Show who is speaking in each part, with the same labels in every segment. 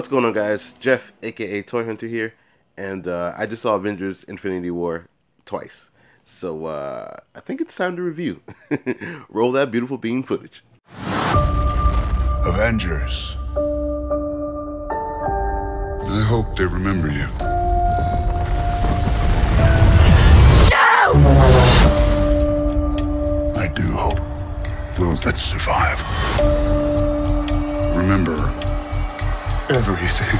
Speaker 1: What's going on, guys? Jeff, a.k.a. toyhuntr here, and I just saw Avengers Infinity War twice. So I think it's time to review. Roll that beautiful beam footage.
Speaker 2: Avengers. I hope they remember you. I do hope those that survive remember everything.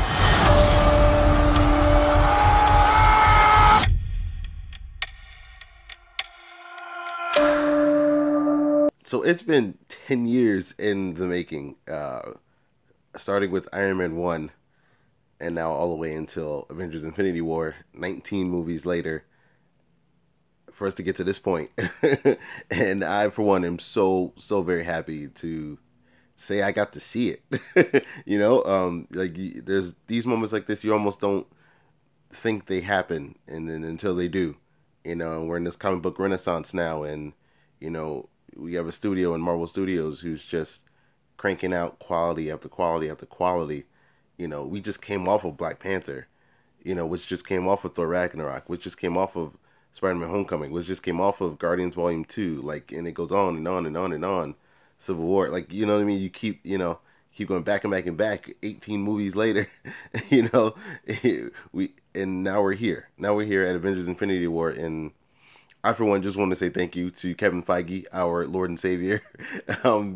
Speaker 1: So it's been 10 years in the making, starting with Iron Man 1, and now all the way until Avengers Infinity War, 19 movies later, for us to get to this point. And I, for one, am so very happy to say I got to see it. There's these moments like this, you almost don't think they happen, and then until they do. And we're in this comic book renaissance now, and we have a studio in Marvel Studios who's just cranking out quality after quality after quality. We just came off of Black Panther, which just came off of Thor Ragnarok, which just came off of Spider-Man Homecoming, which just came off of Guardians Volume 2, and it goes on and on and on and on. Civil War, you know what I mean? You keep going back and back and back. 18 movies later, now we're here. Now we're here at Avengers Infinity War, and I, for one, just want to say thank you to Kevin Feige, our Lord and Savior,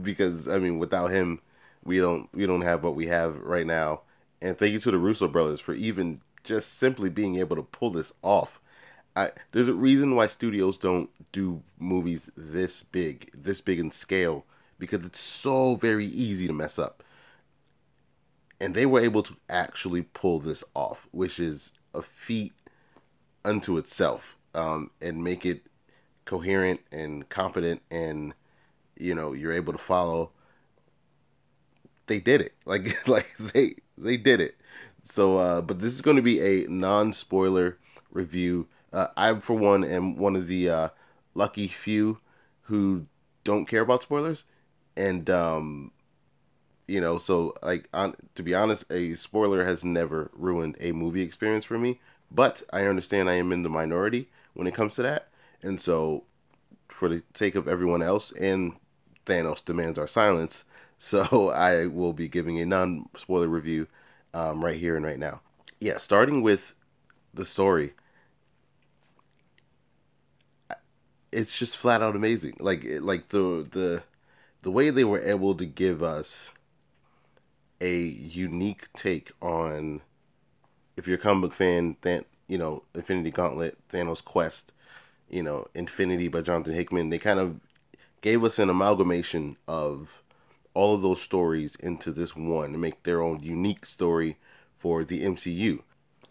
Speaker 1: because without him, we don't have what we have right now. And thank you to the Russo brothers for even just simply being able to pull this off. There's a reason why studios don't do movies this big in scale, because it's so very easy to mess up. And they were able to actually pull this off, which is a feat unto itself. And make it coherent and competent, and you're able to follow. They did it. They did it. So but this is going to be a non-spoiler review. I, for one, am one of the lucky few who don't care about spoilers, and to be honest, a spoiler has never ruined a movie experience for me. But I understand I am in the minority when it comes to that. And so, for the sake of everyone else, and Thanos demands our silence, so I will be giving a non-spoiler review right here and right now. Yeah, starting with the story, it's just flat out amazing. The way they were able to give us a unique take on, if you're a comic book fan, Infinity Gauntlet, Thanos Quest, Infinity by Jonathan Hickman, they kind of gave us an amalgamation of all of those stories into this one to make their own unique story for the MCU.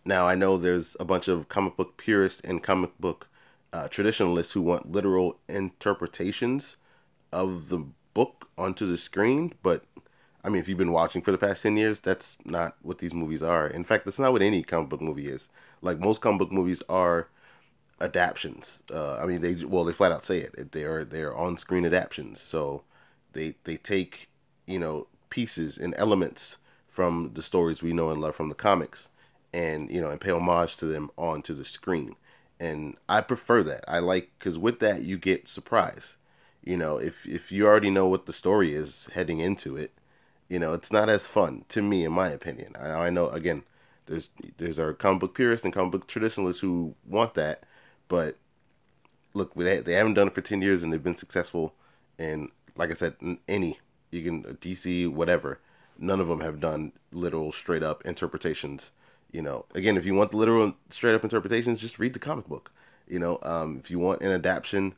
Speaker 1: Now, I know there's a bunch of comic book purists and comic book traditionalists who want literal interpretations of the book onto the screen, but if you've been watching for the past 10 years, that's not what these movies are. In fact, that's not what any comic book movie is. Most comic book movies are adaptions. They flat out say it. They are on-screen adaptions. So they take, pieces and elements from the stories we know and love from the comics, and pay homage to them onto the screen. And I prefer that. Because with that you get surprise. If you already know what the story is heading into it, it's not as fun, to me, in my opinion. I know, again, there's our comic book purists and comic book traditionalists who want that, but look, they haven't done it for 10 years, and they've been successful. And like I said, you can DC, whatever, none of them have done literal straight up interpretations. Again, if you want the literal straight up interpretations, just read the comic book. If you want an adaptation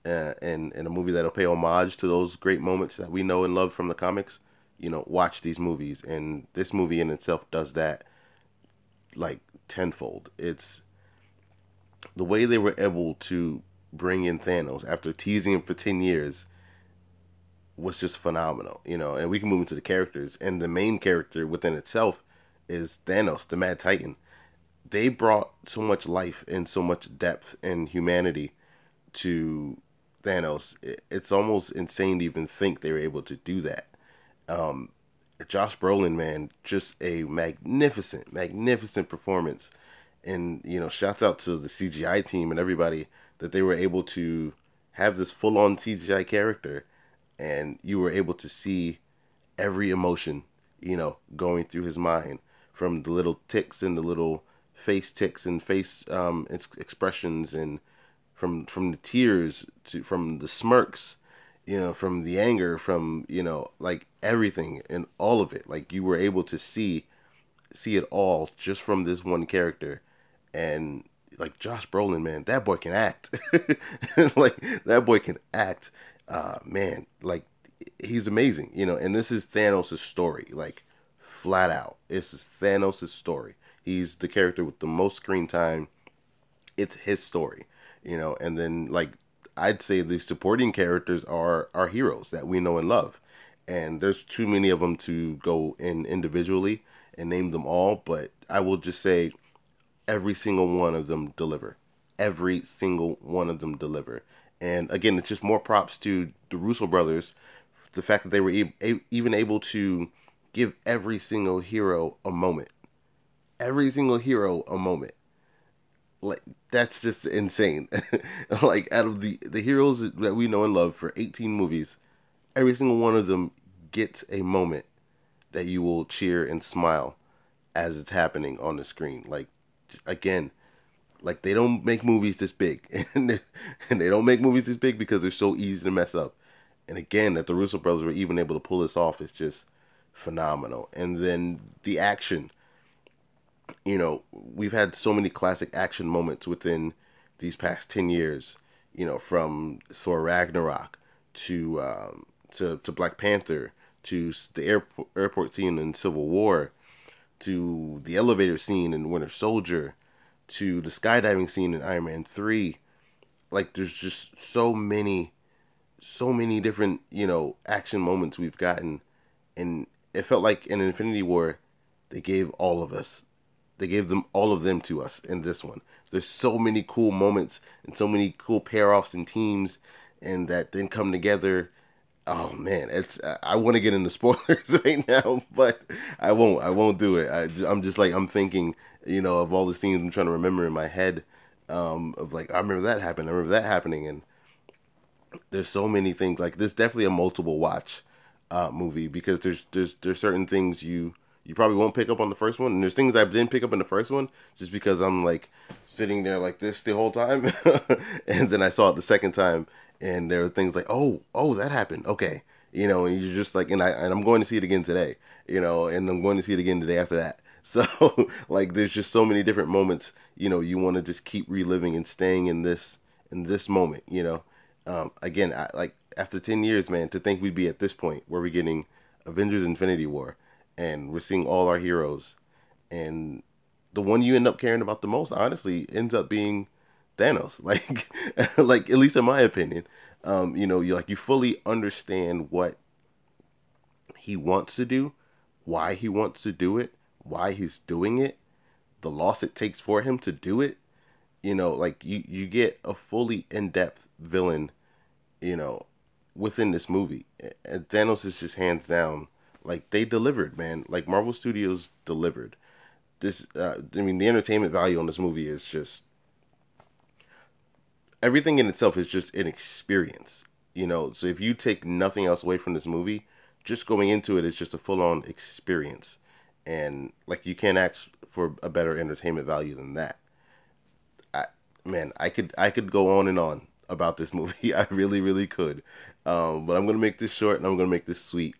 Speaker 1: and a movie that'll pay homage to those great moments that we know and love from the comics, watch these movies. And this movie in itself does that tenfold. It's the way they were able to bring in Thanos after teasing him for 10 years was just phenomenal. And we can move into the characters, and the main character within itself is Thanos, the Mad Titan. They brought so much life and so much depth and humanity to Thanos. It's almost insane to even think they were able to do that. Josh Brolin, man, just a magnificent, magnificent performance. And, shouts out to the CGI team and everybody that they were able to have this full on CGI character, and you were able to see every emotion, going through his mind, from the little ticks and the little face ticks and face expressions, and from the tears to from the smirks, from the anger, from like everything and all of it. Like you were able to see it all just from this one character. And like Josh Brolin, man, that boy can act. Like that boy can act. Man, like he's amazing, and this is Thanos' story, like flat out. This is Thanos' story. He's the character with the most screen time. It's his story, and then like I'd say the supporting characters are our heroes that we know and love. And there's too many of them to go in individually and name them all, but I will just say every single one of them deliver. Every single one of them deliver. And again, it's just more props to the Russo brothers, the fact that they were even able to give every single hero a moment. Every single hero a moment. Like that's just insane. Like out of the heroes that we know and love for 18 movies, every single one of them gets a moment that you will cheer and smile as it's happening on the screen. Like again, like they don't make movies this big, and they don't make movies this big because they're so easy to mess up. And again, that the Russo brothers were even able to pull this off is just phenomenal. And then the action, we've had so many classic action moments within these past 10 years, from Thor Ragnarok to Black Panther, to the airport scene in Civil War, to the elevator scene in Winter Soldier, to the skydiving scene in Iron Man 3. Like there's just so many different, action moments we've gotten. And it felt like in Infinity War, they gave all of us. They gave them all of them to us in this one. There's so many cool moments and so many cool pair offs and teams, and that then come together. Oh man, it's I want to get into spoilers right now, but I won't. I won't do it. I'm just like I'm thinking, of all the scenes I'm trying to remember in my head, of like I remember that happened. I remember that happening, and there's so many things. Like this definitely a multiple watch movie, because there's certain things you probably won't pick up on the first one, and there's things I didn't pick up in the first one just because I'm like sitting there like this the whole time, and then I saw it the second time, and there were things like oh that happened, okay, and you're just like, and I'm going to see it again today, and I'm going to see it again the day after that. So like there's just so many different moments, you want to just keep reliving and staying in this moment, again, like after 10 years, man, to think we'd be at this point where we're getting Avengers Infinity War, and we're seeing all our heroes, and the one you end up caring about the most, honestly, ends up being Thanos. Like, like at least in my opinion, you fully understand what he wants to do, why he wants to do it, why he's doing it, the loss it takes for him to do it. Like you get a fully in depth villain, you know, within this movie. And Thanos is just hands down, like they delivered, man. Like Marvel Studios delivered. I mean, the entertainment value on this movie is just everything in itself is just an experience. So if you take nothing else away from this movie, just going into it is just a full on experience, and like you can't ask for a better entertainment value than that. I Man, I could go on and on about this movie. I really really could, but I'm gonna make this short and I'm gonna make this sweet.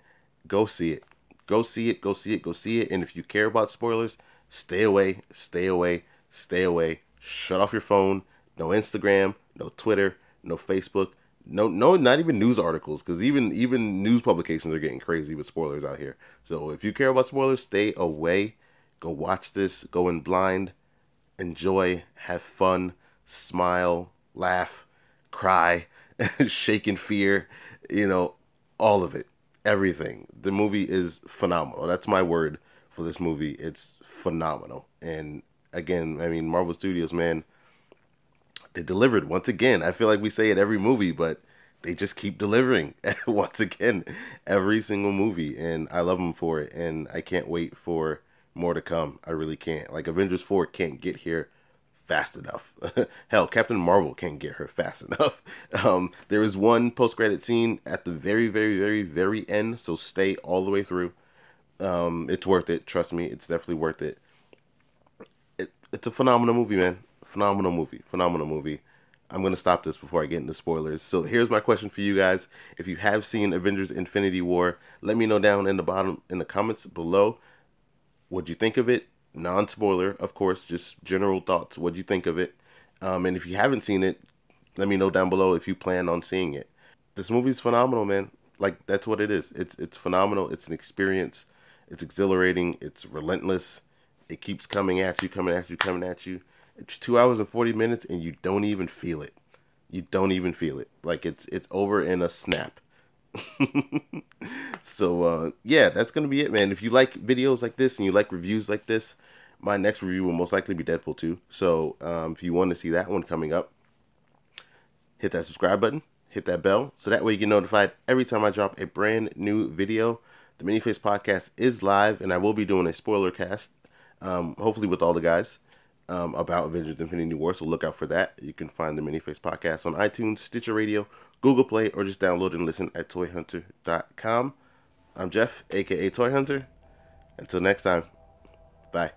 Speaker 1: Go see it. Go see it. Go see it. Go see it. And if you care about spoilers, stay away. Stay away. Stay away. Shut off your phone. No Instagram. No Twitter. No Facebook. No, not even news articles, because even news publications are getting crazy with spoilers out here. So if you care about spoilers, stay away. Go watch this. Go in blind. Enjoy. Have fun. Smile. Laugh. Cry. Shake in fear. All of it. Everything. The movie is phenomenal. That's my word for this movie. It's phenomenal. And again, I mean, Marvel Studios, man, they delivered once again. I feel like we say it every movie, but they just keep delivering once again every single movie, and I love them for it, and I can't wait for more to come. I really can't. Like Avengers 4 can't get here fast enough. Hell, Captain Marvel can't get her fast enough. There is one post-credit scene at the very, very, very, very end, so stay all the way through. It's worth it. Trust me, it's definitely worth it. It's a phenomenal movie, man. Phenomenal movie. Phenomenal movie. I'm gonna stop this before I get into spoilers. So here's my question for you guys: if you have seen Avengers: Infinity War, let me know down in the bottom in the comments below. What'd you think of it? Non-spoiler, of course, just general thoughts. What'd you think of it? And if you haven't seen it, let me know down below if you plan on seeing it. This movie's phenomenal, man. Like that's what it is. It's phenomenal. It's an experience. It's exhilarating. It's relentless. It keeps coming at you, coming at you, coming at you. It's 2 hours and 40 minutes, and you don't even feel it. You don't even feel it. Like it's over in a snap. So yeah, that's gonna be it, man. If you like videos like this and you like reviews like this, my next review will most likely be Deadpool 2. So if you want to see that one coming up, hit that subscribe button, hit that bell, so that way you get notified every time I drop a brand new video. The Miniface podcast is live, and I will be doing a spoiler cast, hopefully with all the guys, about Avengers Infinity War, so look out for that. You can find the Miniface podcast on iTunes, Stitcher Radio, Google Play, or just download and listen at toyhuntr.com. I'm Jeff, a.k.a. Toy Hunter. Until next time, bye.